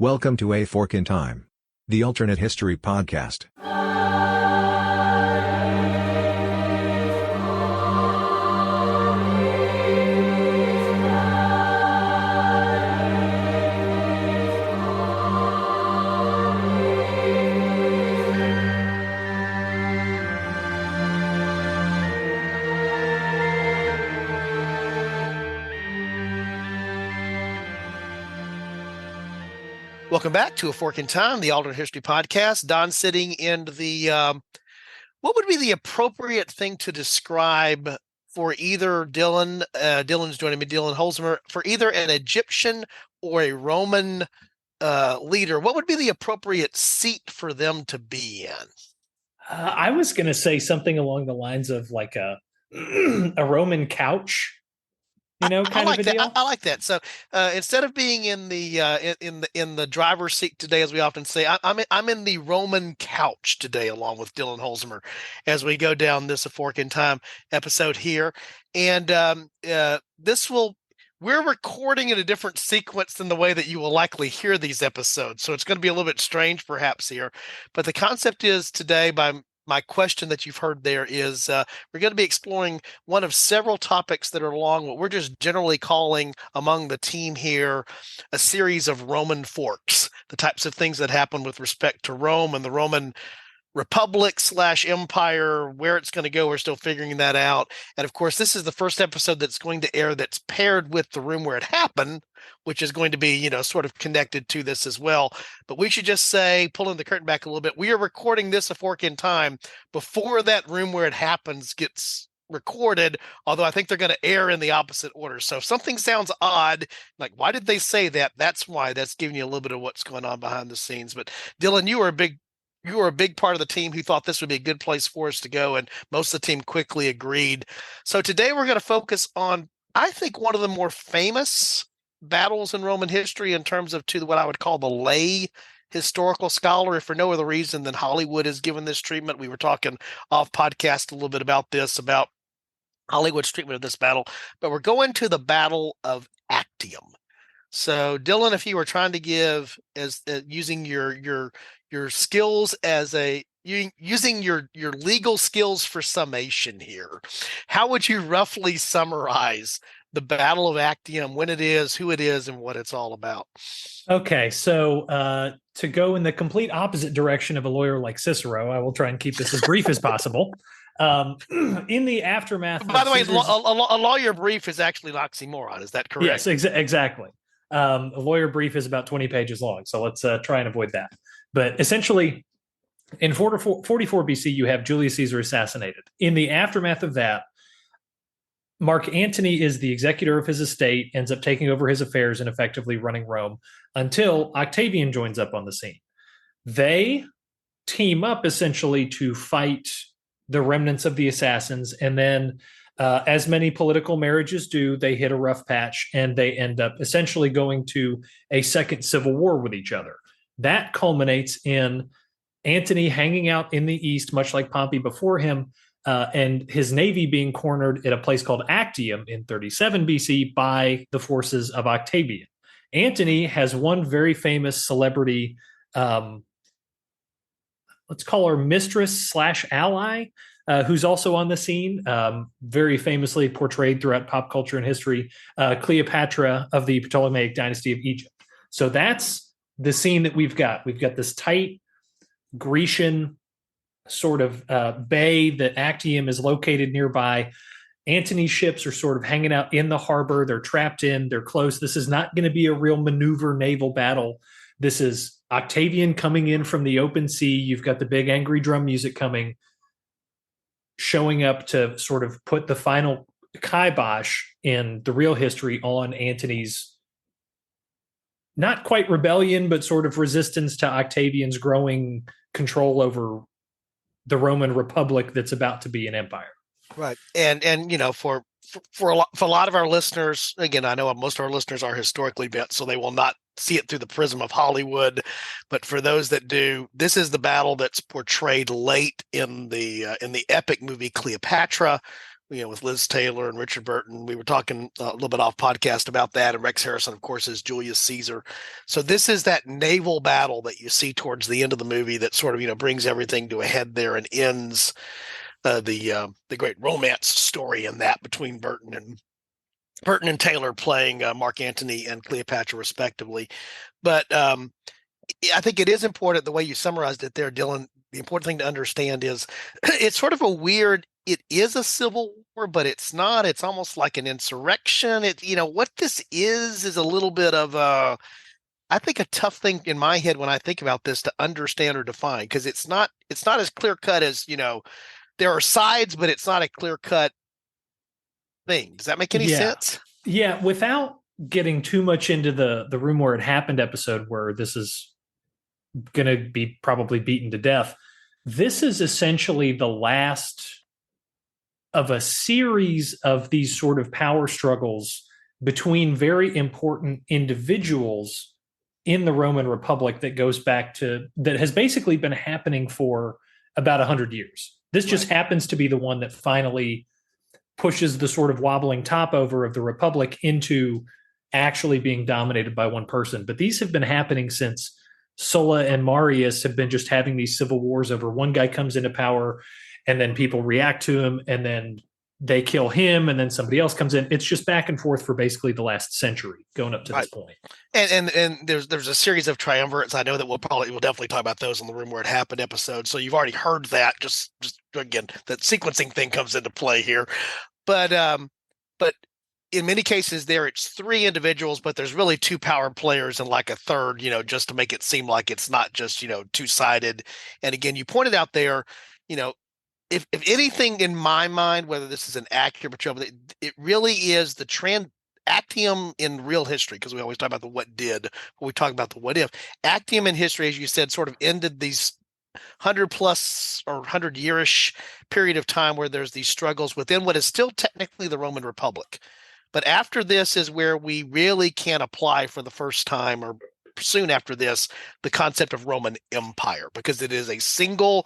Welcome to A Fork in Time, the alternate history podcast. Welcome back to A Fork in Time, the alternate history podcast. Don sitting in the, what would be the appropriate thing to describe for either Dylan, Dylan's joining me, Dylan Holzmer, for either an Egyptian or a Roman leader? What would be the appropriate seat for them to be in? I was going to say something along the lines of like a Roman couch. Kind of a deal. I like that. So instead of being in the driver's seat today, as we often say, I'm in the Roman couch today, along with Dylan Holzmer, as we go down this A Fork in Time episode here. And we're recording in a different sequence than the way that you will likely hear these episodes. So it's going to be a little bit strange, perhaps here. But the concept is today, by my question that you've heard there, is we're going to be exploring one of several topics that are along what we're just generally calling among the team here a series of Roman forks, the types of things that happen with respect to Rome and the Roman Republic / empire. Where it's going to go, we're still figuring that out. And of course, this is the first episode that's going to air that's paired with the room where it happened, which is going to be, sort of connected to this as well. But we should just say, pulling the curtain back a little bit, we are recording this A Fork in Time before that room where it happens gets recorded, although I think they're going to air in the opposite order. So if something sounds odd, like why did they say that? That's why. That's giving you a little bit of what's going on behind the scenes. But Dylan, you were a big part of the team who thought this would be a good place for us to go, and most of the team quickly agreed. So today we're going to focus on, I think, one of the more famous battles in Roman history in terms of to what I would call the lay historical scholar, if for no other reason than Hollywood has given this treatment. We were talking off podcast a little bit about Hollywood's treatment of this battle, but we're going to the Battle of Actium. So Dylan, if you were trying to give as using your skills using your legal skills for summation here, how would you roughly summarize the Battle of Actium, when it is, who it is, and what it's all about? Okay, so to go in the complete opposite direction of a lawyer like Cicero, I will try and keep this as brief as possible. In the aftermath, by the way, a lawyer brief is actually an oxymoron. Is that correct? Yes, exactly. A lawyer brief is about 20 pages long, so let's try and avoid that. But essentially, in 44 BC, you have Julius Caesar assassinated. In the aftermath of that, Mark Antony is the executor of his estate, ends up taking over his affairs and effectively running Rome until Octavian joins up on the scene. They team up essentially to fight the remnants of the assassins, and then as many political marriages do, they hit a rough patch and they end up essentially going to a second civil war with each other. That culminates in Antony hanging out in the east, much like Pompey before him, and his navy being cornered at a place called Actium in 37 BC by the forces of Octavian. Antony has one very famous celebrity, let's call her mistress / ally, who's also on the scene, very famously portrayed throughout pop culture and history, Cleopatra of the Ptolemaic dynasty of Egypt. So that's the scene that we've got. We've got this tight Grecian sort of bay that Actium is located nearby. Antony's ships are sort of hanging out in the harbor. They're trapped in, they're close. This is not going to be a real maneuver naval battle. This is Octavian coming in from the open sea. You've got the big angry drum music coming, showing up to sort of put the final kibosh in the real history on Antony's not quite rebellion, but sort of resistance to Octavian's growing control over the Roman Republic that's about to be an empire. Right. And for a lot of our listeners, again, I know most of our listeners are historically bent, so they will not see it through the prism of Hollywood. But for those that do, this is the battle that's portrayed late in the epic movie Cleopatra, with Liz Taylor and Richard Burton. We were talking a little bit off podcast about that, and Rex Harrison, of course, is Julius Caesar. So this is that naval battle that you see towards the end of the movie that sort of brings everything to a head there and ends the great romance story in that between Burton and Taylor playing Mark Antony and Cleopatra respectively. But I think it is important the way you summarized it there, Dylan. The important thing to understand is it's sort of it is a civil war, but it's not. It's almost like an insurrection. What this is a little bit of I think a tough thing in my head when I think about this to understand or define, because it's not as clear cut as, there are sides, but it's not a clear cut thing. Does that make any sense? Yeah. Without getting too much into the room where it happened episode, where this is going to be probably beaten to death, this is essentially the last of a series of these sort of power struggles between very important individuals in the Roman Republic that has basically been happening for about 100 years. This just happens to be the one that finally pushes the sort of wobbling top over of the Republic into actually being dominated by one person. But these have been happening since Sulla and Marius have been just having these civil wars over one guy comes into power and then people react to him and then they kill him and then somebody else comes in. It's just back and forth for basically the last century going up to this point. And there's a series of triumvirates. I know that we'll definitely talk about those in the Room Where It Happened episode. So you've already heard that. Just again, that sequencing thing comes into play here. But in many cases there it's three individuals, but there's really two power players and like a third, just to make it seem like it's not just, two-sided. And again, you pointed out there, if anything in my mind, whether this is an accurate portrayal, it really is the Actium in real history, because we always talk about the what did, when we talk about the what if. Actium in history, as you said, sort of ended these 100 plus or 100 yearish period of time where there's these struggles within what is still technically the Roman Republic. But after this is where we really can apply for the first time, or soon after this, the concept of Roman Empire, because it's a single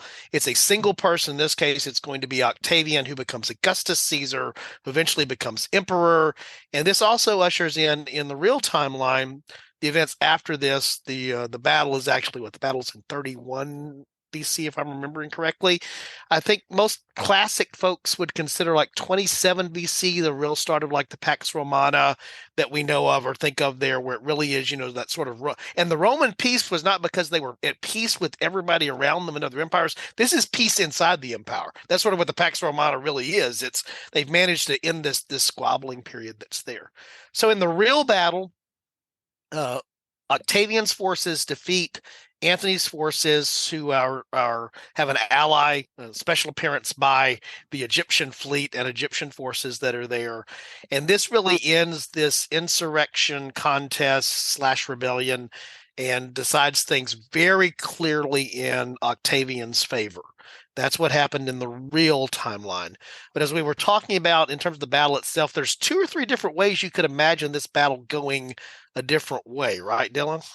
person. In this case, it's going to be Octavian, who becomes Augustus Caesar, who eventually becomes emperor. And this also ushers in the real timeline, the events after this. The battle is actually the battle's in 31 BC, if I'm remembering correctly. I think most classic folks would consider like 27 BC the real start of like the Pax Romana that we know of or think of there, where it really is, that sort of and the Roman peace was not because they were at peace with everybody around them and other empires. This is peace inside the empire. That's sort of what the Pax Romana really is. They've managed to end this squabbling period that's there. So in the real battle, Octavian's forces defeat Antony's forces, who have an ally, a special appearance by the Egyptian fleet and Egyptian forces that are there. And this really ends this insurrection contest / rebellion and decides things very clearly in Octavian's favor. That's what happened in the real timeline. But as we were talking about in terms of the battle itself, there's 2 or 3 different ways you could imagine this battle going a different way, right, Dylan?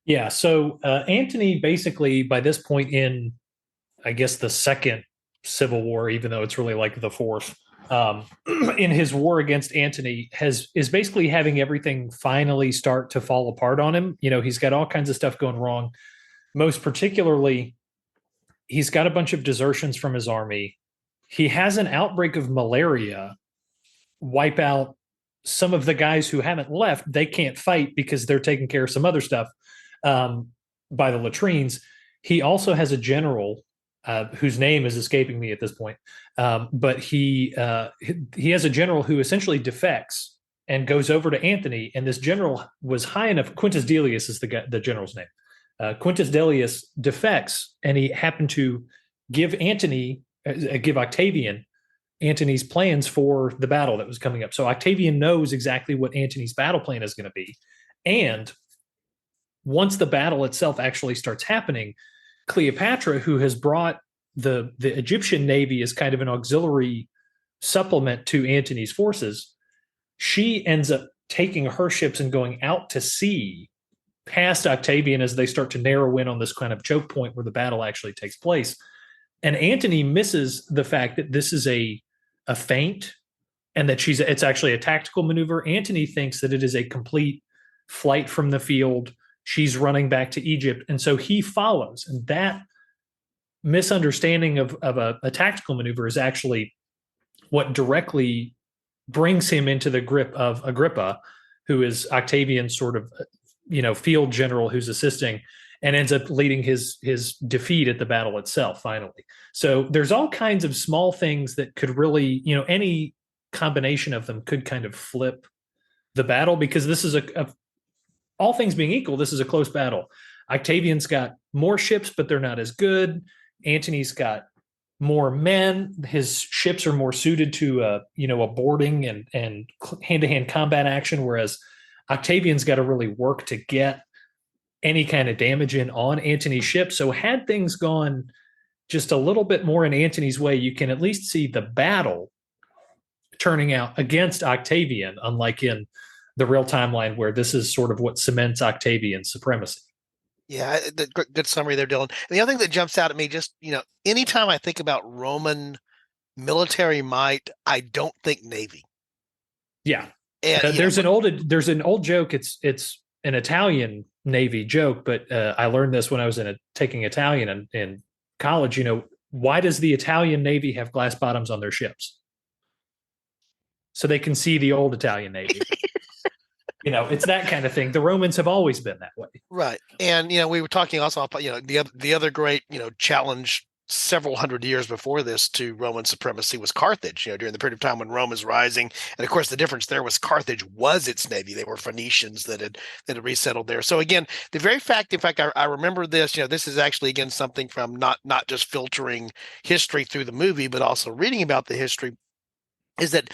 Yeah. So Antony basically, by this point in, I guess, the second civil war, even though it's really like the fourth, in his war against Antony, is basically having everything finally start to fall apart on him. He's got all kinds of stuff going wrong. Most particularly, he's got a bunch of desertions from his army. He has an outbreak of malaria, wipe out some of the guys who haven't left. They can't fight because they're taking care of some other stuff by the latrines. He also has a general whose name is escaping me at this point, but he has a general who essentially defects and goes over to Antony. And this general was high enough. Quintus Delius is the general's name. Quintus Delius defects, and he happened to give Octavian Antony's plans for the battle that was coming up. So Octavian knows exactly what Antony's battle plan is going to be. And once the battle itself actually starts happening, Cleopatra, who has brought the Egyptian navy as kind of an auxiliary supplement to Antony's forces, she ends up taking her ships and going out to sea past Octavian as they start to narrow in on this kind of choke point where the battle actually takes place. And Antony misses the fact that this is a a feint and that it's actually a tactical maneuver. Antony thinks that it is a complete flight from the field. She's running back to Egypt. And so he follows. And that misunderstanding of a tactical maneuver is actually what directly brings him into the grip of Agrippa, who is Octavian's sort of, field general who's assisting, and ends up leading his defeat at the battle itself finally. So there's all kinds of small things that could really, any combination of them could kind of flip the battle, because this is all things being equal, this is a close battle. Octavian's got more ships, but they're not as good. Antony's got more men. His ships are more suited to a boarding and hand-to-hand combat action, whereas Octavian's got to really work to get any kind of damage in on Antony's ship. So had things gone just a little bit more in Antony's way, you can at least see the battle turning out against Octavian, unlike in the real timeline where this is sort of what cements Octavian's supremacy. Yeah, good summary there, Dylan. And the other thing that jumps out at me, just, anytime I think about Roman military might, I don't think Navy. Yeah. And there's an old joke. It's an Italian Navy joke, but I learned this when I was taking Italian in college. Why does the Italian Navy have glass bottoms on their ships? So they can see the old Italian Navy. It's that kind of thing. The Romans have always been that way. Right. And, we were talking also about, the other great, challenge several hundred years before this to Roman supremacy was Carthage, during the period of time when Rome was rising. And of course, the difference there was Carthage was its navy. They were Phoenicians that had resettled there. So again, the very fact, in fact, I remember this, this is actually, again, something from not just filtering history through the movie, but also reading about the history, is that,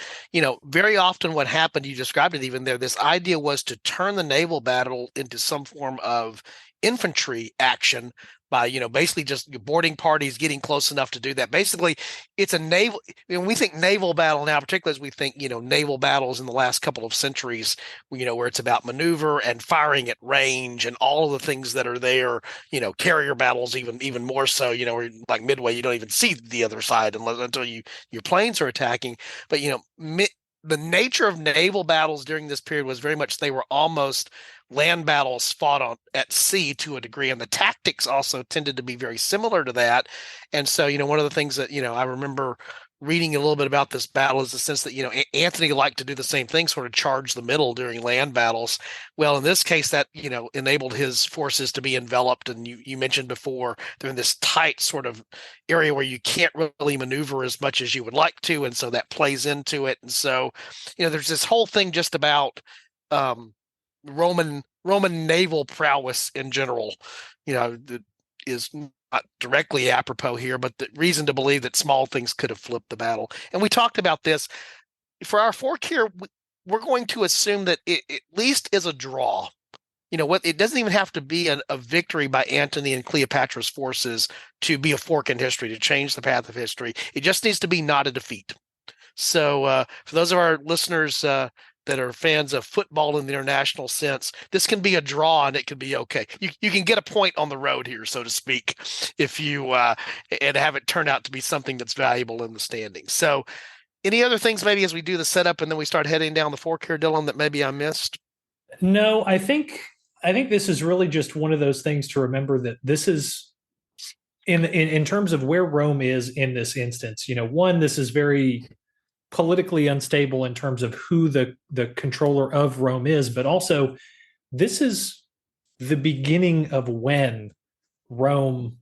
very often what happened, you described it even there, this idea was to turn the naval battle into some form of infantry action by, basically just boarding parties getting close enough to do that. Basically, it's a naval, when we think naval battle now, particularly as we think, naval battles in the last couple of centuries, where it's about maneuver and firing at range and all of the things that are there, carrier battles, even more so, where like Midway, you don't even see the other side until your planes are attacking. But, the nature of naval battles during this period was very much, they were almost land battles fought at sea to a degree, and the tactics also tended to be very similar to that. And so, one of the things that, I remember reading a little bit about this battle is the sense that, Antony liked to do the same thing, sort of charge the middle during land battles. Well, in this case, that, enabled his forces to be enveloped. And you mentioned before, they're in this tight sort of area where you can't really maneuver as much as you would like to. And so that plays into it. And so, there's this whole thing just about Roman naval prowess in general, that is not directly apropos here, but the reason to believe that small things could have flipped the battle. And we talked about this for our fork here. We're going to assume that it at least is a draw. It doesn't even have to be a victory by Antony and Cleopatra's forces to be a fork in history, to change the path of history. It just needs to be not a defeat. So for those of our listeners that are fans of football in the international sense, this can be a draw and it can be okay. You can get a point on the road here, so to speak, if you and have it turn out to be something that's valuable in the standings. So any other things maybe as we do the setup and then we start heading down the fork here, Dylan, that maybe I missed? No, I think this is really just one of those things to remember, that this is in terms of where Rome is in this instance. One, this is very politically unstable in terms of who the controller of Rome is, but also this is the beginning of when Rome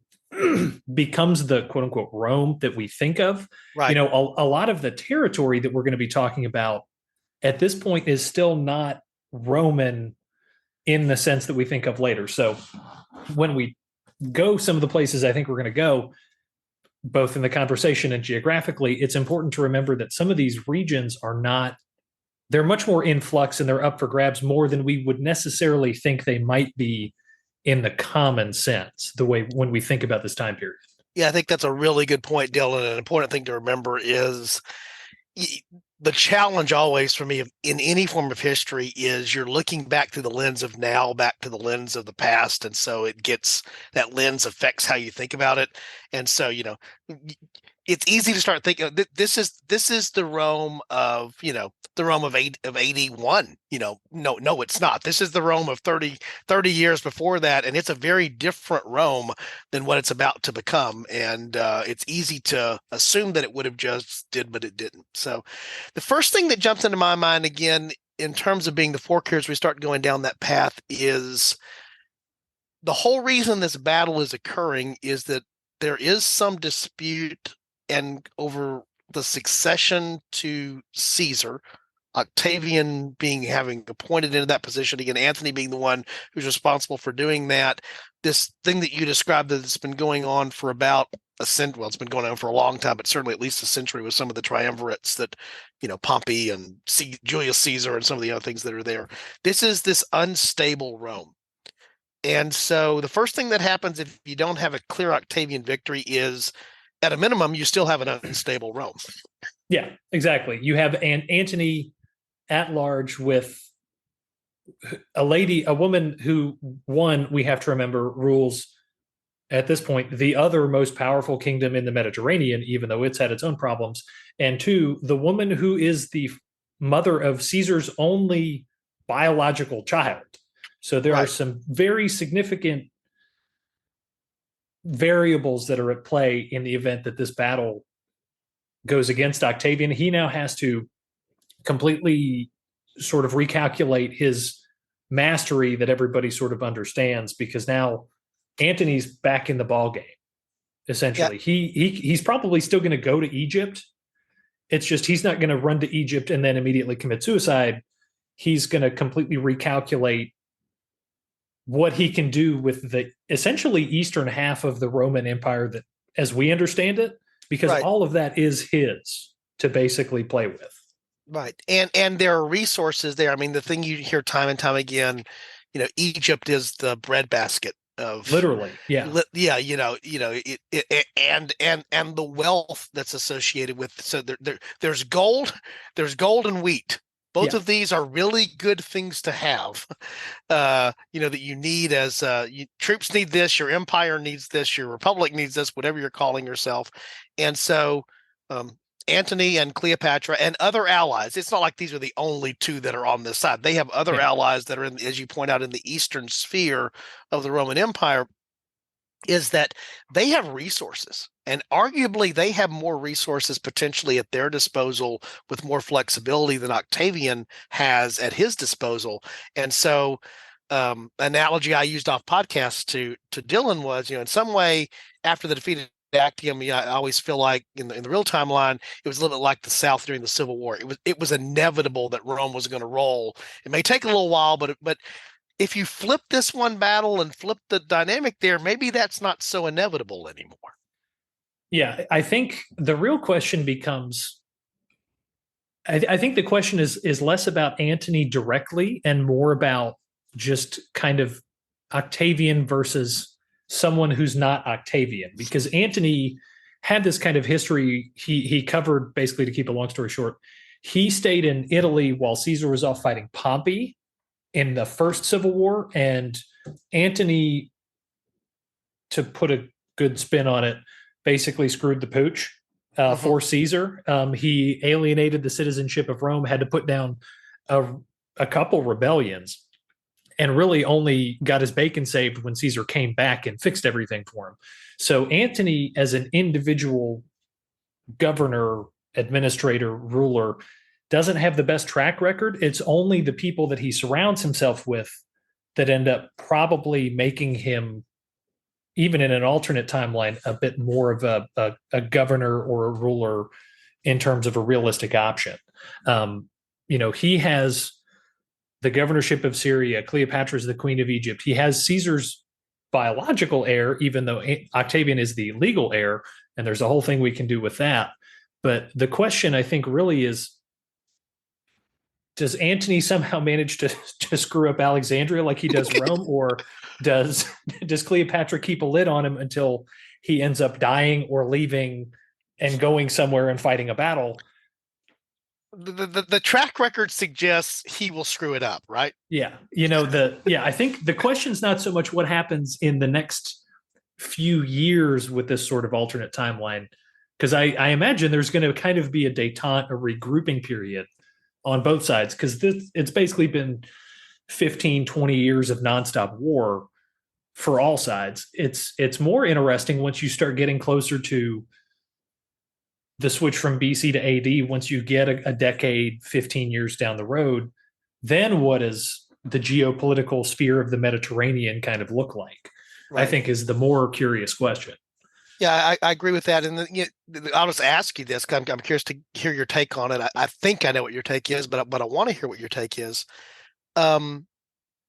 becomes the quote unquote Rome that we think of. Right. A lot of the territory that we're going to be talking about at this point is still not Roman in the sense that we think of later. So when we go some of the places I think we're going to go, both in the conversation and geographically, it's important to remember that some of these regions they're much more in flux and they're up for grabs more than we would necessarily think they might be in the common sense, the way when we think about this time period. Yeah, I think that's a really good point, Dylan. An important thing to remember is the challenge always for me in any form of history is you're looking back through the lens of now, back to the lens of the past. And so that lens affects how you think about it. And so, it's easy to start thinking this is the Rome of, the Rome of 81. No, it's not. This is the Rome of 30 years before that, and it's a very different Rome than what it's about to become. And it's easy to assume that it would have just did, but it didn't. So the first thing that jumps into my mind again, in terms of being the fork here as we start going down that path, is the whole reason this battle is occurring is that there is some dispute and over the succession to Caesar, Octavian having appointed into that position, again, Antony being the one who's responsible for doing that. This thing that you described that's been going on for about a century, well, it's been going on for a long time, but certainly at least a century with some of the triumvirates that, Pompey and Julius Caesar and some of the other things that are there. This is this unstable Rome. And so the first thing that happens if you don't have a clear Octavian victory is, at a minimum, you still have an unstable Rome. Yeah, exactly. You have Antony at large with a woman who, one, we have to remember, rules at this point the other most powerful kingdom in the Mediterranean, even though it's had its own problems. And two, the woman who is the mother of Caesar's only biological child. So there are some very significant variables that are at play in the event that this battle goes against Octavian. He now has to completely sort of recalculate his mastery that everybody sort of understands, because now Antony's back in the ball game. Essentially, he's probably still going to go to Egypt. It's just he's not going to run to Egypt and then immediately commit suicide. He's going to completely recalculate what he can do with the essentially eastern half of the Roman Empire, that, as we understand it, because all of that is his to basically play with. Right. And there are resources there. I mean, the thing you hear time and time again, Egypt is the breadbasket of literally. Yeah. And the wealth that's associated with, so there's gold and wheat. Both of these are really good things to have, that you need as troops need this, your empire needs this, your republic needs this, whatever you're calling yourself. And so Antony and Cleopatra and other allies, it's not like these are the only two that are on this side. They have other allies that are, as you point out, in the eastern sphere of the Roman Empire, is that they have resources, and arguably they have more resources potentially at their disposal with more flexibility than Octavian has at his disposal. And so analogy I used off podcast to Dylan was, in some way, after the defeat of Actium, I always feel like in the real timeline, it was a little bit like the South during the Civil War. It was inevitable that Rome was going to roll. It may take a little while, but if you flip this one battle and flip the dynamic there, maybe that's not so inevitable anymore. Yeah, I think the real question becomes, I think the question is less about Antony directly and more about just kind of Octavian versus someone who's not Octavian, because Antony had this kind of history. He covered, basically, to keep a long story short, he stayed in Italy while Caesar was off fighting Pompey in the first Civil War, and Antony, to put a good spin on it, basically screwed the pooch for Caesar. He alienated the citizenship of Rome, had to put down a couple rebellions, and really only got his bacon saved when Caesar came back and fixed everything for him. So Antony, as an individual governor, administrator, ruler, doesn't have the best track record. It's only the people that he surrounds himself with that end up probably making him, even in an alternate timeline, a bit more of a governor or a ruler in terms of a realistic option. He has the governorship of Syria. Cleopatra is the queen of Egypt. He has Caesar's biological heir, even though Octavian is the legal heir, and there's a whole thing we can do with that. But the question, I think, really is, does Antony somehow manage to screw up Alexandria like he does Rome, or does Cleopatra keep a lid on him until he ends up dying or leaving and going somewhere and fighting a battle? The track record suggests he will screw it up, right? Yeah. I think the question's not so much what happens in the next few years with this sort of alternate timeline, because I imagine there's going to kind of be a détente, a regrouping period on both sides, because it's basically been 15, 20 years of nonstop war for all sides. It's more interesting once you start getting closer to the switch from BC to AD. Once you get a decade, 15 years down the road, then what does the geopolitical sphere of the Mediterranean kind of look like? Right. I think is the more curious question. Yeah, I agree with that. And I'll just ask you this. I'm curious to hear your take on it. I think I know what your take is, but I want to hear what your take is.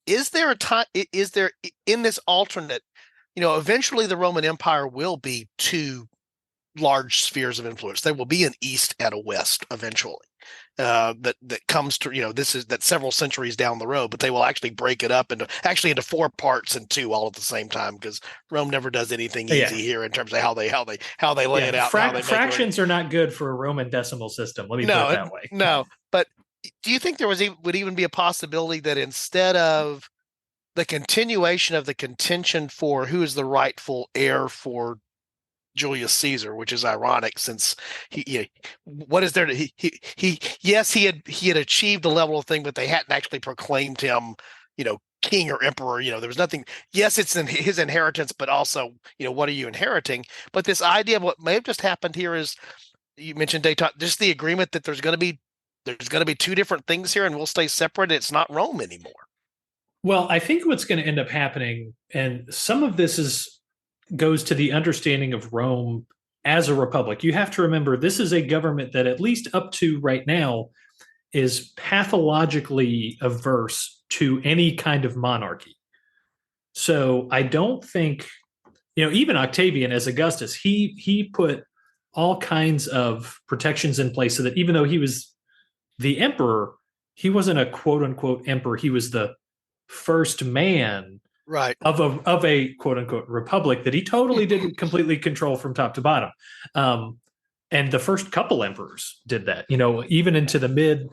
Is there a time? Is there in this alternate? Eventually the Roman Empire will be two large spheres of influence. There will be an east and a west eventually. That comes to that's several centuries down the road, but they will actually break it up into 4 parts and 2 all at the same time, because Rome never does anything easy here in terms of how they lay it out. Fractions are not good for a Roman decimal system. Let me put it that way. No, but do you think there would even be a possibility that instead of the continuation of the contention for who is the rightful heir for Julius Caesar, which is ironic since what is there to he had achieved the level of thing, but they hadn't actually proclaimed him, king or emperor. There was nothing. Yes, it's in his inheritance, but also, what are you inheriting? But this idea of what may have just happened here is, you mentioned détente, just the agreement that there's going to be 2 different things here, and we'll stay separate. It's not Rome anymore. Well, I think what's going to end up happening, and some of this goes to the understanding of Rome as a republic. You have to remember, this is a government that, at least up to right now, is pathologically averse to any kind of monarchy. So I don't think, even Octavian as Augustus, he put all kinds of protections in place so that even though he was the emperor, he wasn't a quote unquote emperor. He was the first man, right, of a quote unquote republic that he totally didn't completely control from top to bottom. And the first couple emperors did that, even into the mid,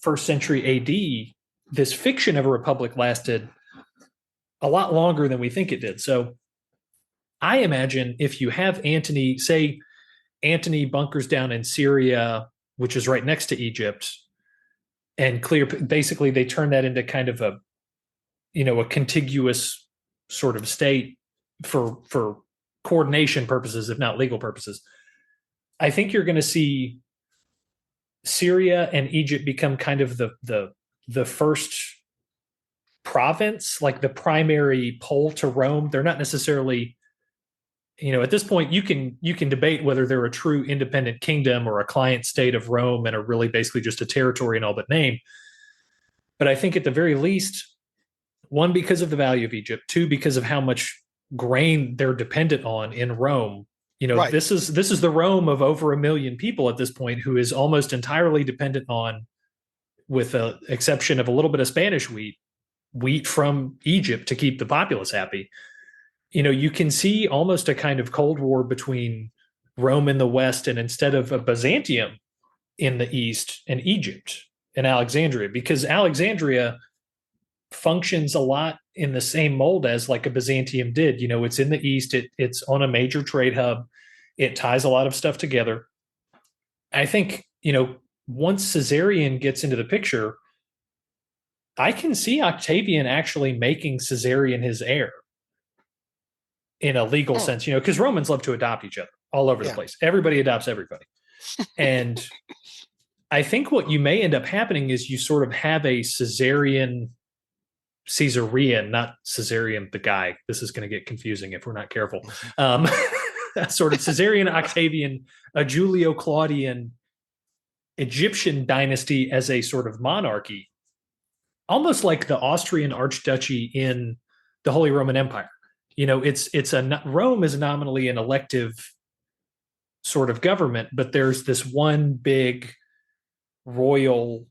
first century AD, this fiction of a republic lasted a lot longer than we think it did. So I imagine if you have Antony bunkers down in Syria, which is right next to Egypt, and basically they turn that into kind of a contiguous sort of state for coordination purposes, if not legal purposes. I think you're going to see Syria and Egypt become kind of the first province, like the primary pole to Rome. They're not necessarily, at this point you can debate whether they're a true independent kingdom or a client state of Rome and are really basically just a territory in all but name. But I think at the very least, 1, because of the value of Egypt, 2, because of how much grain they're dependent on in Rome. Right. This is the Rome of over 1 million people at this point, who is almost entirely dependent on, with the exception of a little bit of Spanish wheat from Egypt to keep the populace happy. You can see almost a kind of Cold War between Rome in the West and, instead of a Byzantium in the East, and Egypt and Alexandria, because Alexandria functions a lot in the same mold as like a Byzantium did. It's in the East. It's on a major trade hub. It ties a lot of stuff together. I think, once Caesarion gets into the picture, I can see Octavian actually making Caesarion his heir in a legal sense, because Romans love to adopt each other all over the place. Everybody adopts everybody. And I think what you may end up happening is you sort of have a Caesarian, not Caesarion the guy. This is going to get confusing if we're not careful. Sort of Caesarian, Octavian, a Julio-Claudian Egyptian dynasty as a sort of monarchy, almost like the Austrian Archduchy in the Holy Roman Empire. Rome is nominally an elective sort of government, but there's this one big royal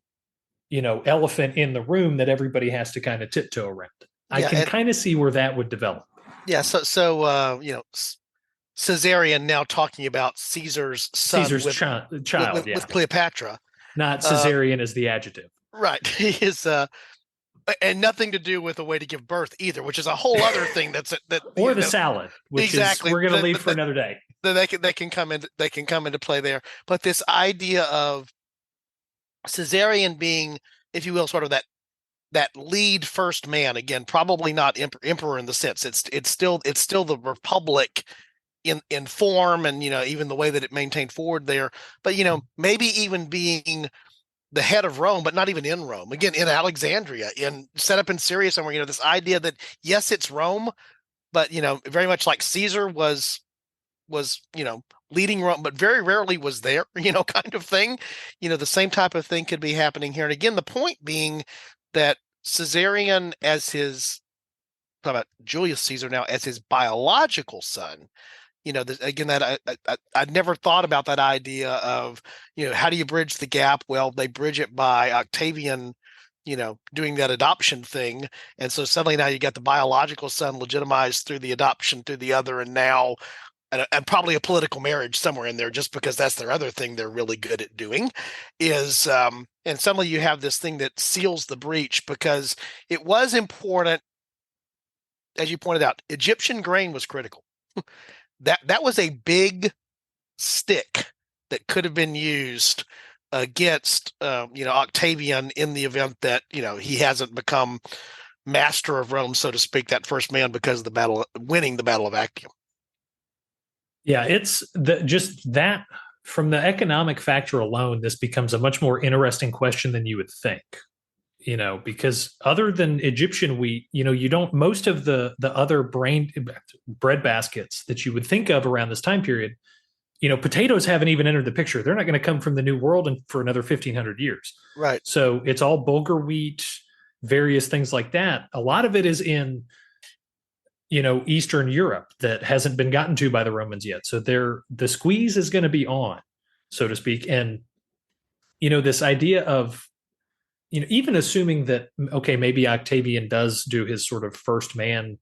elephant in the room that everybody has to kind of tiptoe around. I can kind of see where that would develop. Yeah. So Caesarion, now talking about Caesar's son, child, with Cleopatra, not Caesarion as the adjective. Right. He is, and nothing to do with a way to give birth either, which is a whole other thing. Salad, which exactly, we're going to leave for another day. they can come into play there. But this idea of Caesarion being, if you will, sort of that lead first man, again, probably not emperor in the sense it's still the Republic in form, and even the way that it maintained forward there, but maybe even being the head of Rome, but not even in Rome. Again, in Alexandria, in set up in Syria somewhere. This idea that yes, it's Rome, but very much like Caesar was leading Rome, but very rarely was there. Kind of thing. The same type of thing could be happening here. And again, the point being that Caesarion as his, talk about Julius Caesar now as his biological son. Again, that I'd never thought about that idea of, how do you bridge the gap? Well, they bridge it by Octavian, doing that adoption thing. And so suddenly now you got the biological son legitimized through the adoption through the other, and now, and probably a political marriage somewhere in there, just because that's their other thing they're really good at doing is, and suddenly you have this thing that seals the breach, because it was important, as you pointed out, Egyptian grain was critical. That was a big stick that could have been used against Octavian in the event that he hasn't become master of Rome, so to speak, that first man, because of winning the Battle of Actium. Yeah, it's just that from the economic factor alone, this becomes a much more interesting question than you would think. Because other than Egyptian wheat, you don't, most of the other bread baskets that you would think of around this time period, potatoes haven't even entered the picture. They're not going to come from the New World for another 1,500 years. Right. So it's all bulgur wheat, various things like that. A lot of it is in, Eastern Europe that hasn't been gotten to by the Romans yet. So the squeeze is going to be on, so to speak. And, this idea of, even assuming that, okay, maybe Octavian does do his sort of first man,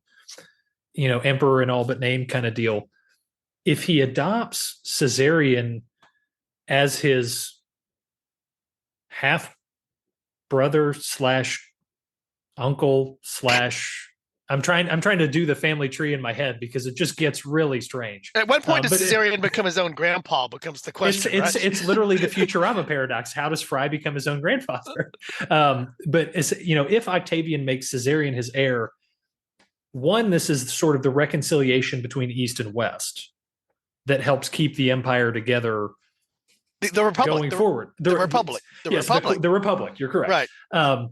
emperor in all but name kind of deal. If he adopts Caesarion as his half brother / uncle / I'm trying to do the family tree in my head because it just gets really strange. At what point does Caesarion become his own grandpa? Becomes the question. It's literally the Futurama paradox. How does Fry become his own grandfather? But if Octavian makes Caesarion his heir, one, this is sort of the reconciliation between East and West that helps keep the empire together. The Republic going forward. The Republic. The Republic. You're correct. Right.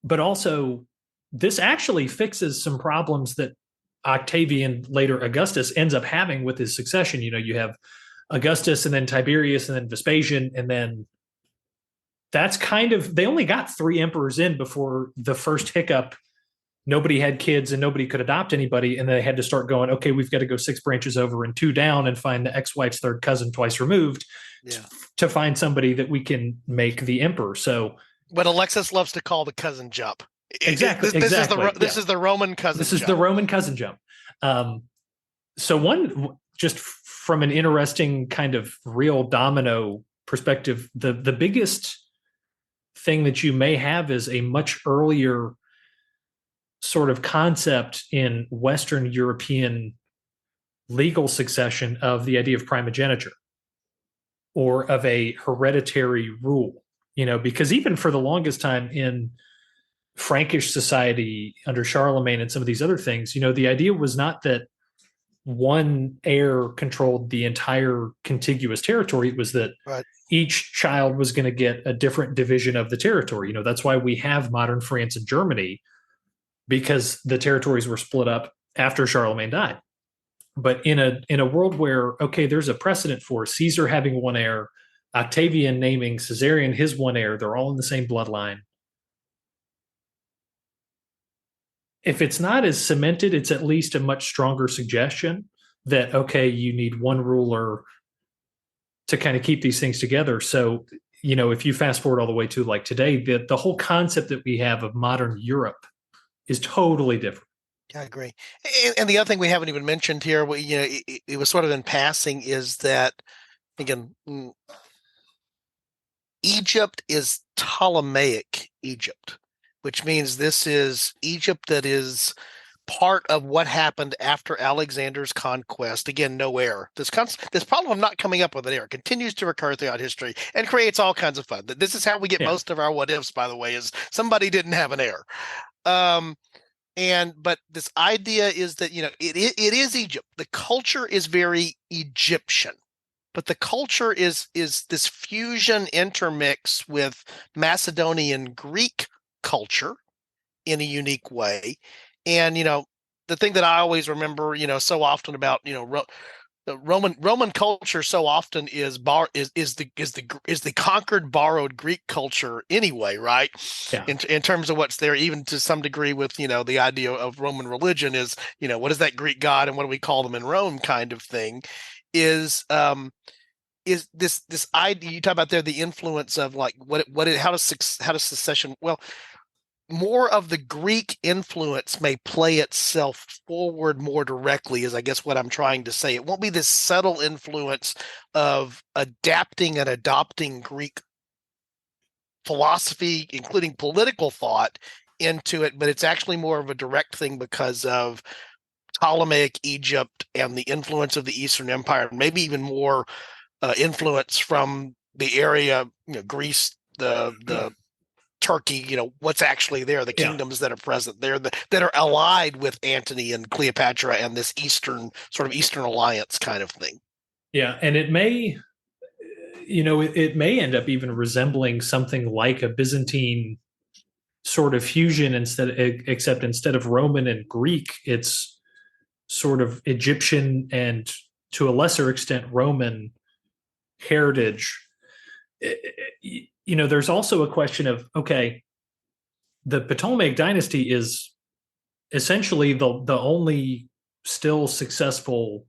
But also, this actually fixes some problems that Octavian, later Augustus, ends up having with his succession. You have Augustus and then Tiberius and then Vespasian, and then that's kind of, they only got 3 emperors in before the first hiccup. Nobody had kids and nobody could adopt anybody, and they had to start going, okay, we've got to go 6 branches over and 2 down and find the ex-wife's third cousin twice removed to find somebody that we can make the emperor. So, but Alexis loves to call the cousin jump. Exactly. This is the Roman cousin. This is the Roman cousin jump. So one, just from an interesting kind of real domino perspective, the biggest thing that you may have is a much earlier sort of concept in Western European legal succession of the idea of primogeniture or of a hereditary rule, because even for the longest time in Frankish society under Charlemagne and some of these other things, the idea was not that one heir controlled the entire contiguous territory. It was that each child was going to get a different division of the territory. That's why we have modern France and Germany, because the territories were split up after Charlemagne died. But in a world where, okay, there's a precedent for Caesar having one heir, Octavian naming Caesarion his one heir, they're all in the same bloodline. If it's not as cemented, it's at least a much stronger suggestion that, okay, you need one ruler to kind of keep these things together. So, if you fast forward all the way to like today, the whole concept that we have of modern Europe is totally different. I agree. And the other thing we haven't even mentioned here, it was sort of in passing, is that, again, Egypt is Ptolemaic Egypt, which means this is Egypt that is part of what happened after Alexander's conquest. Again, no heir. This problem of not coming up with an heir continues to recur throughout history and creates all kinds of fun. This is how we get most of our what ifs, by the way, is somebody didn't have an heir. But this idea is that, it is Egypt. The culture is very Egyptian, but the culture is this fusion intermix with Macedonian Greek culture in a unique way. And, the thing that I always remember, so often about, the Roman culture so often is the conquered, borrowed Greek culture anyway, right? Yeah. In terms of what's there, even to some degree with, the idea of Roman religion is, what is that Greek god and what do we call them in Rome kind of thing is this idea you talk about there, the influence of like how does secession, well, more of the Greek influence may play itself forward more directly, is I guess what I'm trying to say. It won't be this subtle influence of adapting and adopting Greek philosophy, including political thought, into it, but it's actually more of a direct thing because of Ptolemaic Egypt and the influence of the Eastern Empire, maybe even more influence from the area, Greece, the Turkey, what's actually there, the kingdoms that are present there that are allied with Antony and Cleopatra and this Eastern alliance kind of thing. Yeah, and it may, it may end up even resembling something like a Byzantine sort of fusion except instead of Roman and Greek, it's sort of Egyptian and to a lesser extent Roman heritage. There's also a question of, okay, the Ptolemaic dynasty is essentially the only still successful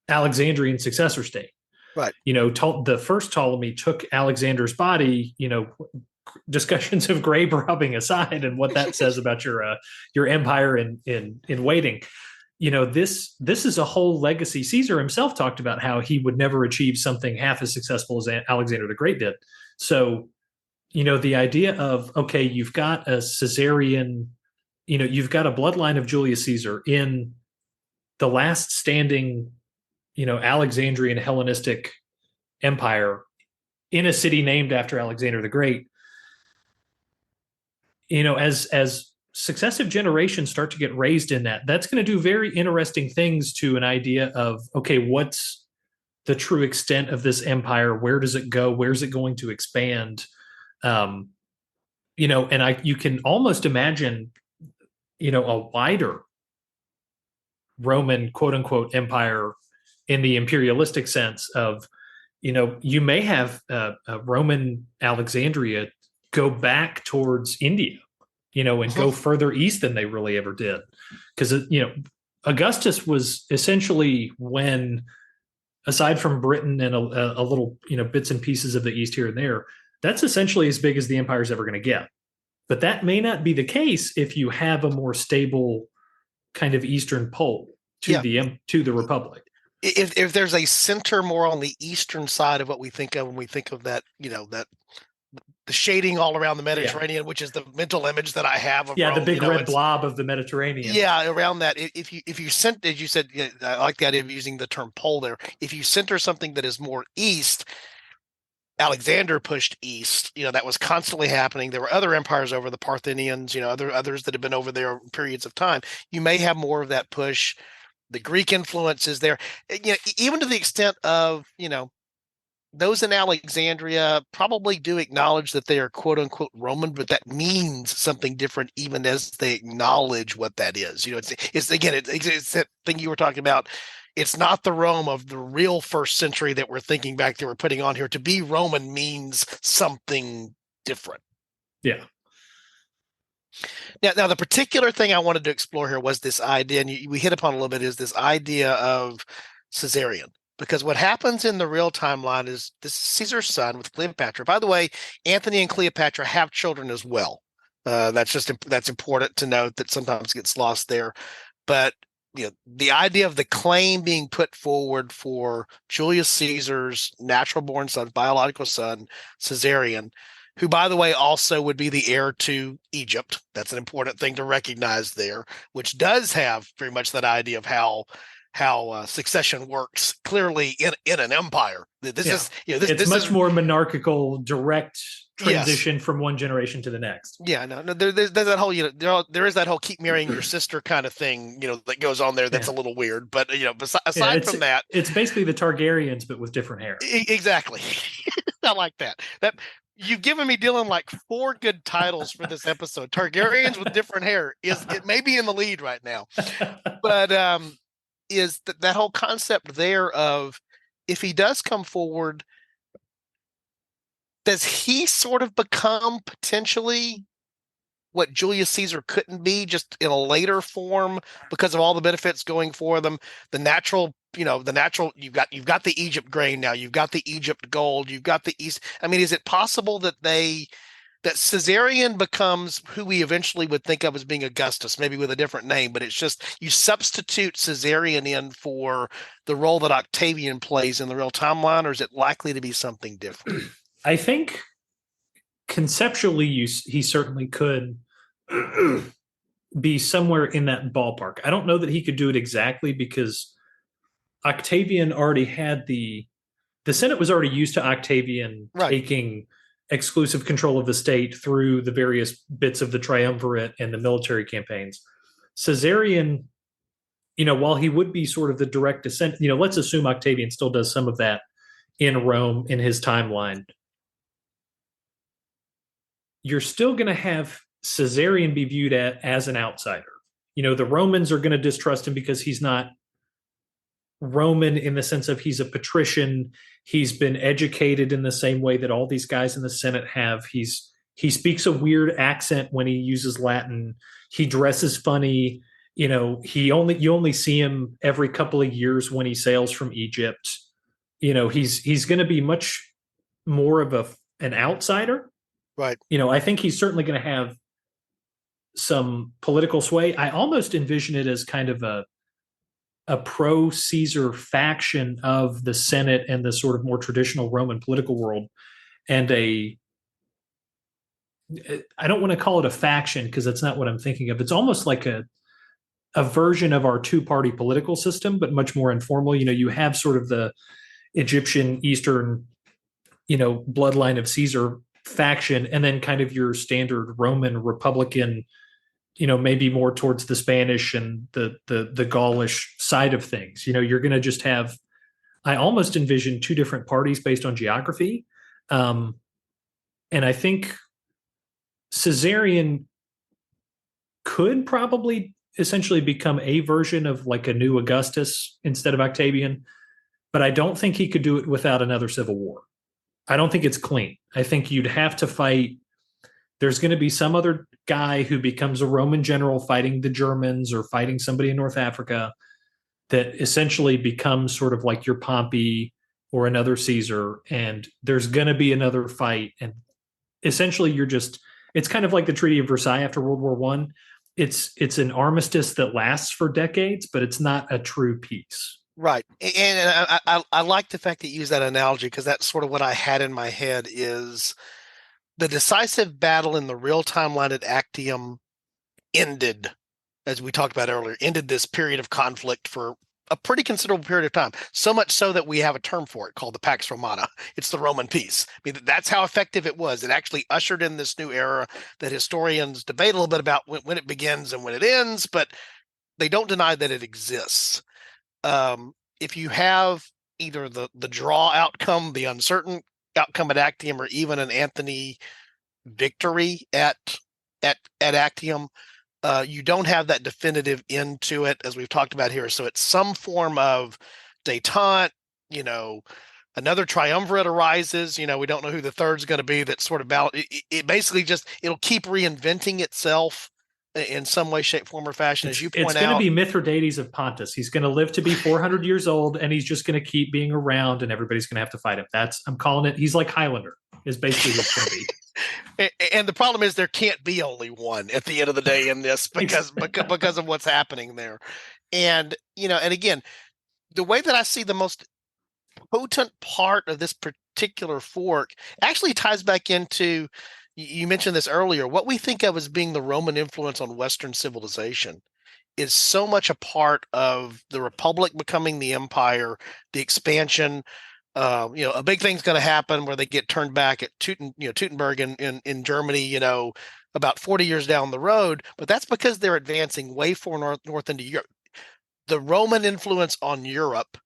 Alexandrian successor state. Right. The first Ptolemy took Alexander's body, discussions of grave robbing aside and what that says about your empire in waiting. This is a whole legacy. Caesar himself talked about how he would never achieve something half as successful as Alexander the Great did. So, the idea of, okay, you've got a Caesarian, you've got a bloodline of Julius Caesar in the last standing, Alexandrian Hellenistic empire in a city named after Alexander the Great. As successive generations start to get raised in that's going to do very interesting things to an idea of, okay, what's the true extent of this empire? Where does it go? Where's it going to expand? And you can almost imagine, a wider Roman quote unquote empire in the imperialistic sense of, you may have a Roman Alexandria go back towards India, and go further east than they really ever did. Because, Augustus was essentially when, aside from Britain and a little, bits and pieces of the East here and there, that's essentially as big as the empire's ever going to get. But that may not be the case if you have a more stable kind of Eastern pole to the Republic. If there's a center more on the eastern side of what we think of when we think of that, that the shading all around the Mediterranean, which is the mental image that I have of Rome, the big red blob of the Mediterranean. Yeah, around that. If you sent, as you said, I like the idea of using the term pole there. If you center something that is more east, Alexander pushed east. That was constantly happening. There were other empires over, the Parthians, others that have been over there periods of time. You may have more of that push. The Greek influence is there, even to the extent of, those in Alexandria probably do acknowledge that they are quote unquote Roman, but that means something different even as they acknowledge what that is. It's that thing you were talking about. It's not the Rome of the real first century that we're thinking back that we're putting on here. To be Roman means something different. Yeah. Now, the particular thing I wanted to explore here was this idea, and we hit upon a little bit, is this idea of Caesarian. Because what happens in the real timeline is this is Caesar's son with Cleopatra. By the way, Antony and Cleopatra have children as well. That's important to note that sometimes gets lost there. But the idea of the claim being put forward for Julius Caesar's natural born son, biological son, Caesarian, who, by the way, also would be the heir to Egypt. That's an important thing to recognize there, which does have very much that idea of how succession works clearly in an empire. This is it's much more monarchical, direct Yes. transition from one generation to the next. Yeah, no, there's that whole there is that whole keep marrying your sister kind of thing that goes on there. That's a little weird, but aside from that, it's basically the Targaryens but with different hair. Exactly. I like that. You've given me, Dylan, like 4 good titles for this episode. Targaryens with different hair it may be in the lead right now, but is that whole concept there of if he does come forward, does he sort of become potentially what Julius Caesar couldn't be, just in a later form because of all the benefits going for them? The natural, you've got the Egypt grain now, you've got the Egypt gold, you've got the East. I mean, is it possible that Caesarion becomes who we eventually would think of as being Augustus, maybe with a different name, but it's just you substitute Caesarion in for the role that Octavian plays in the real timeline, or is it likely to be something different? I think conceptually he certainly could be somewhere in that ballpark. I don't know that he could do it exactly because Octavian already had the Senate was already used to Octavian taking exclusive control of the state through the various bits of the triumvirate and the military campaigns. Caesarion, while he would be sort of the direct descent, let's assume Octavian still does some of that in Rome in his timeline. You're still going to have Caesarion be viewed as an outsider. The Romans are going to distrust him because he's not Roman in the sense of he's a patrician. He's been educated in the same way that all these guys in the Senate have. He speaks a weird accent when he uses Latin. He dresses funny. You only see him every couple of years when he sails from Egypt. He's going to be much more of an outsider. Right. I think he's certainly going to have some political sway. I almost envision it as kind of a pro-Caesar faction of the Senate and the sort of more traditional Roman political world, and I don't want to call it a faction because that's not what I'm thinking of. It's almost like a version of our 2-party political system, but much more informal. You have sort of the Egyptian Eastern, bloodline of Caesar faction, and then kind of your standard Roman Republican, maybe more towards the Spanish and the Gaulish side of things. You're going to just have, I almost envision 2 different parties based on geography. And I think Caesarion could probably essentially become a version of like a new Augustus instead of Octavian, but I don't think he could do it without another civil war. I don't think it's clean. I think you'd have to fight. There's going to be some other guy who becomes a Roman general fighting the Germans or fighting somebody in North Africa that essentially becomes sort of like your Pompey or another Caesar. And there's going to be another fight. And essentially it's kind of like the Treaty of Versailles after World War I. It's an armistice that lasts for decades, but it's not a true peace. Right. And I like the fact that you use that analogy because that's sort of what I had in my head is the decisive battle in the real timeline at Actium ended, as we talked about earlier, ended this period of conflict for a pretty considerable period of time. So much so that we have a term for it called the Pax Romana. It's the Roman peace. I mean, that's how effective it was. It actually ushered in this new era that historians debate a little bit about when it begins and when it ends, but they don't deny that it exists. If you have either the draw outcome, the uncertain outcome at Actium, or even an Antony victory at Actium, you don't have that definitive end to it, as we've talked about here. So it's some form of détente. Another triumvirate arises. We don't know who the third's going to be. That sort of battle. It basically it'll keep reinventing itself in some way, shape, form, or fashion, as you point out. It's going to be Mithridates of Pontus. He's going to live to be 400 years old, and he's just going to keep being around, and everybody's going to have to fight him. I'm calling it. He's like Highlander, is basically what's going to be. And the problem is there can't be only one at the end of the day in this because of what's happening there. And, and again, the way that I see the most potent part of this particular fork actually ties back into, you mentioned this earlier, what we think of as being the Roman influence on Western civilization is so much a part of the Republic becoming the empire, the expansion. A big thing's going to happen where they get turned back at Teutoburg in Germany, about 40 years down the road. But that's because they're advancing way far north into Europe. The Roman influence on Europe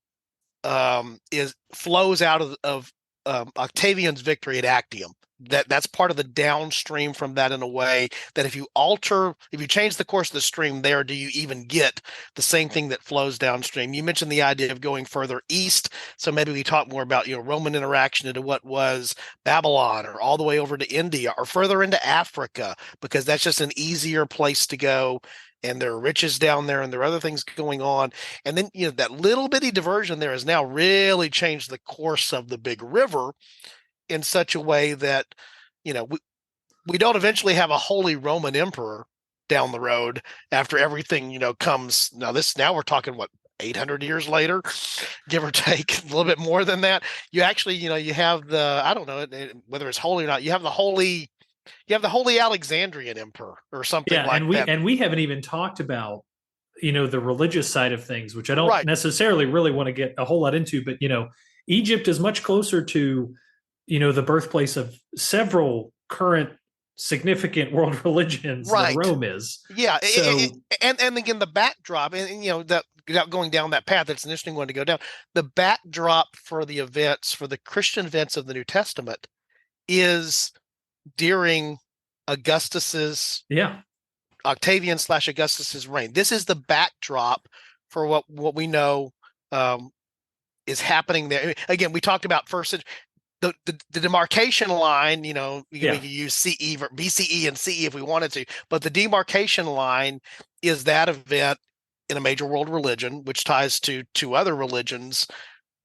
is flows out of Octavian's victory at Actium. That's part of the downstream from that, in a way that if you change the course of the stream there, do you even get the same thing that flows downstream? You mentioned the idea of going further east, so maybe we talk more about Roman interaction into what was Babylon, or all the way over to India, or further into Africa, because that's just an easier place to go, and there are riches down there, and there are other things going on. And then that little bitty diversion there has now really changed the course of the big river in such a way that we don't eventually have a Holy Roman Emperor down the road after everything comes. Now we're talking, what, 800 years later, give or take, a little bit more than that. You actually you have the, I don't know whether it's holy or not, you have the holy Alexandrian Emperor or something like that. And we haven't even talked about the religious side of things, which I don't Right. necessarily really want to get a whole lot into, but Egypt is much closer to the birthplace of several current significant world religions Right. than Rome is. Yeah. So and again, the backdrop, and that, without going down that path, it's an interesting one to go down. The backdrop for the Christian events of the New Testament is during Augustus's Octavian/Augustus's reign. This is the backdrop for what we know is happening there. Again, we talked about the demarcation line. We could use CE, BCE, and CE if we wanted to, but the demarcation line is that event in a major world religion, which ties to two other religions,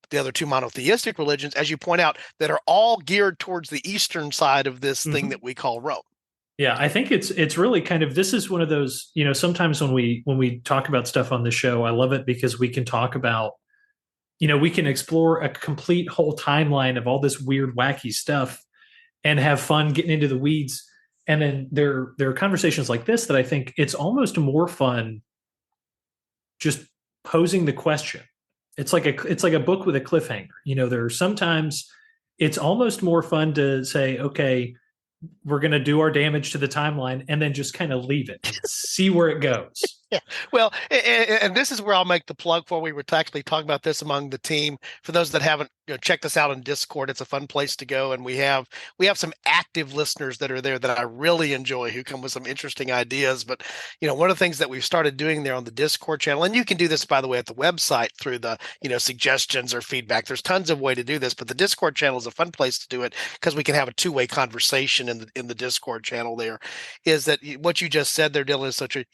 the other two monotheistic religions, as you point out, that are all geared towards the eastern side of this thing that we call Rome. Yeah, I think it's really kind of, this is one of those, sometimes when we talk about stuff on the show, I love it because we can talk about, we can explore a complete whole timeline of all this weird, wacky stuff and have fun getting into the weeds. And then there are conversations like this that I think it's almost more fun just posing the question. It's like a book with a cliffhanger. There are sometimes it's almost more fun to say, okay, we're going to do our damage to the timeline and then just kind of leave it, see where it goes. Yeah. Well, and this is where I'll make the plug for, we were actually talking about this among the team. For those that haven't checked us out on Discord, it's a fun place to go. And we have some active listeners that are there that I really enjoy, who come with some interesting ideas. But, one of the things that we've started doing there on the Discord channel, and you can do this, by the way, at the website through the, suggestions or feedback. There's tons of way to do this, but the Discord channel is a fun place to do it because we can have a two-way conversation in the Discord channel there. Is that what you just said there, Dylan, is such a,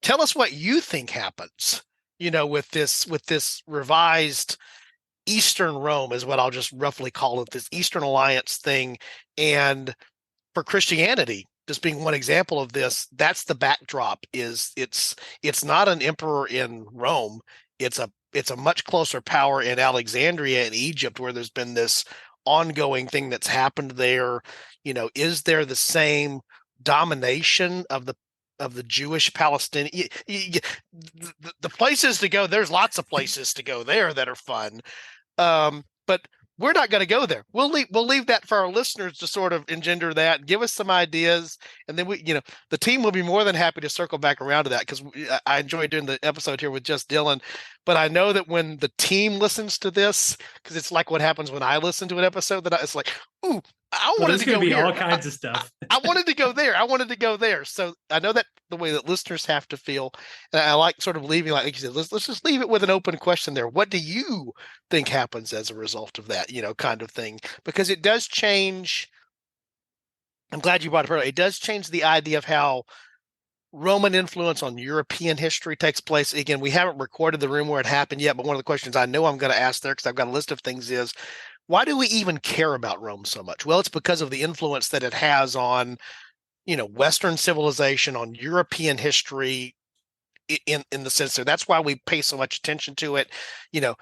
tell us what you think happens, with this revised Eastern Rome, is what I'll just roughly call it, this Eastern Alliance thing. And for Christianity, just being one example of this, that's the backdrop. It's not an emperor in Rome. It's a much closer power in Alexandria in Egypt, where there's been this ongoing thing that's happened there. Is there the same domination of the Jewish Palestinian, the places to go? There's lots of places to go there that are fun, but we're not going to go there. We'll leave that for our listeners to sort of engender that, give us some ideas, and then the team will be more than happy to circle back around to that, because I enjoy doing the episode here with just Dylan. But I know that when the team listens to this, because it's like what happens when I listen to an episode, that it's like, ooh, I wanted to go here. All kinds of stuff. I wanted to go there. I wanted to go there. So I know that the way that listeners have to feel, and I like sort of leaving, like you said, let's just leave it with an open question there. What do you think happens as a result of that, kind of thing? Because it does change. I'm glad you brought it up. It does change the idea of how Roman influence on European history takes place. Again, we haven't recorded the room where it happened yet, but one of the questions I know I'm going to ask there, because I've got a list of things, is, why do we even care about Rome so much? Well, it's because of the influence that it has on, Western civilization, on European history, in the sense there. That's why we pay so much attention to it. You know,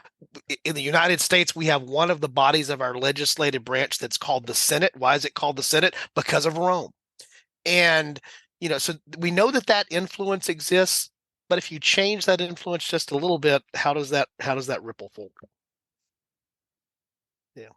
in the United States, we have one of the bodies of our legislative branch that's called the Senate. Why is it called the Senate? Because of Rome. And, so we know that influence exists, but if you change that influence just a little bit, how does that ripple forward? Yeah.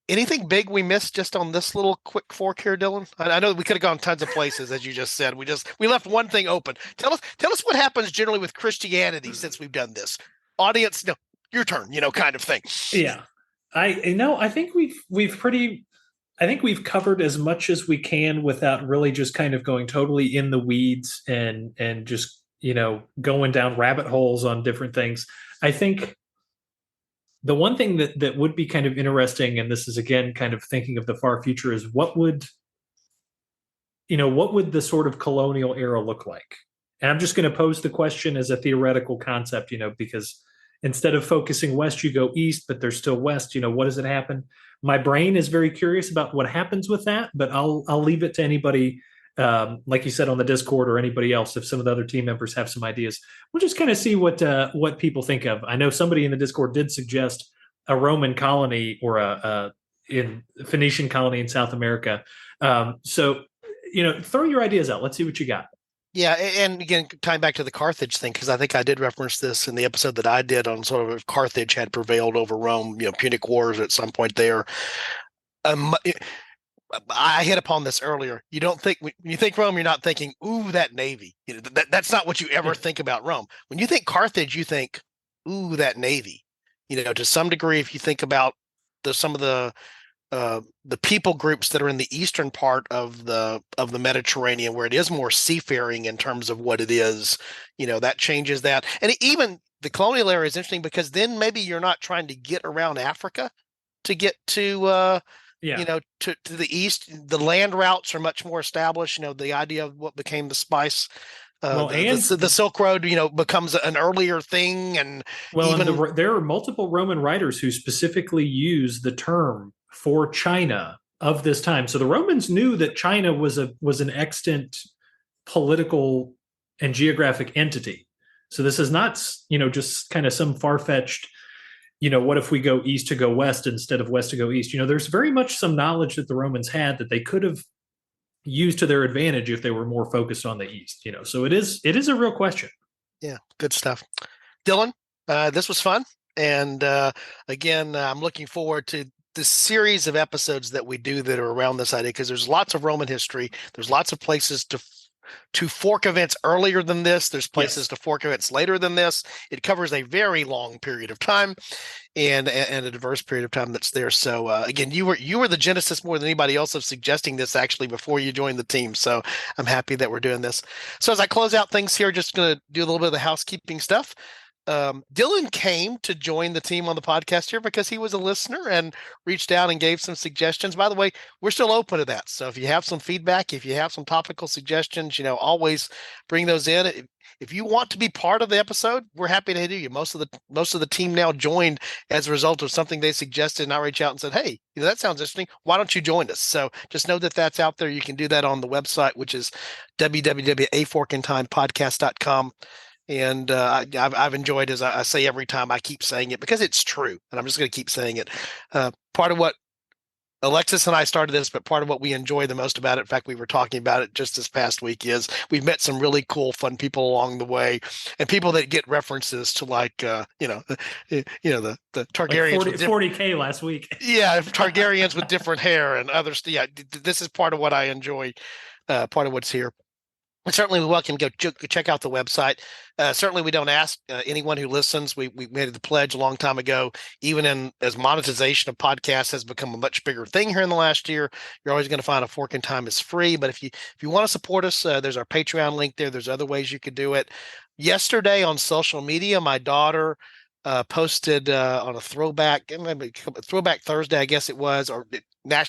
Anything big we missed just on this little quick fork here, Dylan? I know we could have gone tons of places, as you just said. We left one thing open. Tell us what happens generally with Christianity since we've done this. Audience, no, your turn, kind of thing. Yeah. I think we've covered as much as we can without really just kind of going totally in the weeds and just, going down rabbit holes on different things. I think the one thing that would be kind of interesting, and this is again kind of thinking of the far future, is what would the sort of colonial era look like? And I'm just going to pose the question as a theoretical concept, because instead of focusing west, you go east, but there's still west. What does it happen? My brain is very curious about what happens with that, but I'll leave it to anybody, like you said on the Discord, or anybody else. If some of the other team members have some ideas, we'll just kind of see what people think of. I know somebody in the Discord did suggest a Roman colony or a Phoenician colony in South America. So throw your ideas out. Let's see what you got. Yeah, and again, tying back to the Carthage thing, because I think I did reference this in the episode that I did on sort of if Carthage had prevailed over Rome, Punic Wars at some point there. I hit upon this earlier. You don't think when you think Rome, you're not thinking, "Ooh, that navy." That's not what you ever think about Rome. When you think Carthage, you think, "Ooh, that navy." To some degree, if you think about some of the people groups that are in the eastern part of the Mediterranean, where it is more seafaring in terms of what it is, that changes that. And even the colonial era is interesting because then maybe you're not trying to get around Africa to get to to the east. The land routes are much more established. The idea of what became the spice. The Silk Road, becomes an earlier thing, and there are multiple Roman writers who specifically use the term for China of this time. So the Romans knew that China was an extant political and geographic entity. So this is not, just kind of some far-fetched, what if we go east to go west instead of west to go east? There's very much some knowledge that the Romans had that they could have used to their advantage if they were more focused on the east. So it is a real question. Yeah, good stuff. Dylan, this was fun. And again, I'm looking forward to the series of episodes that we do that are around this idea, because there's lots of Roman history. There's lots of places to fork events earlier than this. There's places to fork events later than this. It covers a very long period of time and a diverse period of time that's there. So again, you were the genesis more than anybody else of suggesting this actually before you joined the team. So I'm happy that we're doing this. So as I close out things here, just going to do a little bit of the housekeeping stuff. Dylan came to join the team on the podcast here because he was a listener and reached out and gave some suggestions. By the way, we're still open to that. So if you have some feedback, if you have some topical suggestions, always bring those in. If you want to be part of the episode, we're happy to do you. Most of the team now joined as a result of something they suggested, and I reach out and said, "Hey, that sounds interesting. Why don't you join us?" So just know that that's out there. You can do that on the website, which is www.aforkintime.podcast.com. And I've enjoyed, as I say every time, I keep saying it because it's true, and I'm just going to keep saying it. Part of what Alexis and I started this, but part of what we enjoy the most about it, in fact, we were talking about it just this past week, is we've met some really cool, fun people along the way, and people that get references to the Targaryens. Like 40K last week. Yeah, Targaryens with different hair and others. Yeah, this is part of what I enjoy. Part of what's here. And certainly we welcome go check out the website. Certainly we don't ask anyone who listens. We made the pledge a long time ago, even as monetization of podcasts has become a much bigger thing here in the last year. You're always going to find A Fork in Time is free. But if you want to support us, there's our Patreon link there. There's other ways you could do it. Yesterday on social media, my daughter posted on a throwback Thursday, I guess it was, or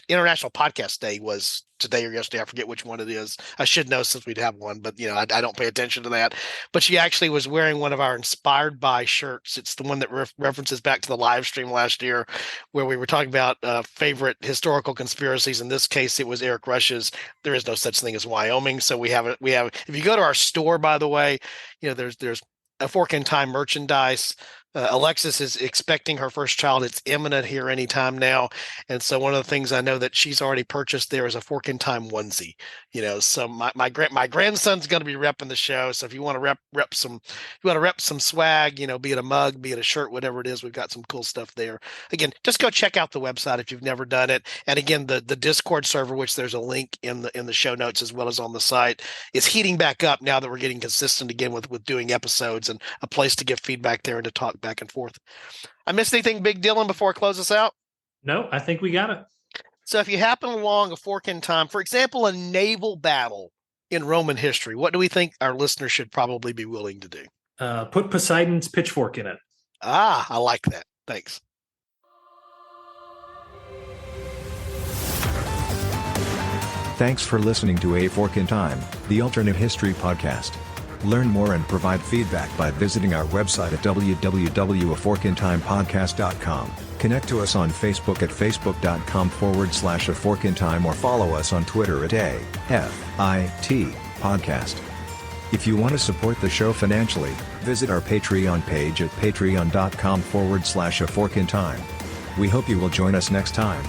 International Podcast Day was today or yesterday. I forget which one it is. I should know since we'd have one, but I don't pay attention to that. But she actually was wearing one of our Inspired By shirts. It's the one that references back to the live stream last year where we were talking about favorite historical conspiracies. In this case, it was Eric Rush's "There is no such thing as Wyoming." So we have if you go to our store, by the way, there's a Fork in Time merchandise. Alexis is expecting her first child. It's imminent here anytime now. And so one of the things I know that she's already purchased there is a Fork in Time onesie. So my grandson's going to be repping the show. So if you want to rep some swag, be it a mug, be it a shirt, whatever it is, we've got some cool stuff there. Again, just go check out the website if you've never done it. And again, the Discord server, which there's a link in the show notes as well as on the site, is heating back up now that we're getting consistent again with doing episodes and a place to give feedback there and to talk back and forth. I missed anything big, Dylan, before I close this out? No, I think we got it. So if you happen along a fork in time, for example, a naval battle in Roman history, what do we think our listeners should probably be willing to do? Put Poseidon's pitchfork in it. I like that. Thanks. Thanks for listening to A Fork in Time, the alternate history podcast. Learn more and provide feedback by visiting our website at www.aforkintimepodcast.com. Connect to us on Facebook at facebook.com/aforkintime or follow us on Twitter at AFIT Podcast. If you want to support the show financially, visit our Patreon page at patreon.com/aforkintime. We hope you will join us next time.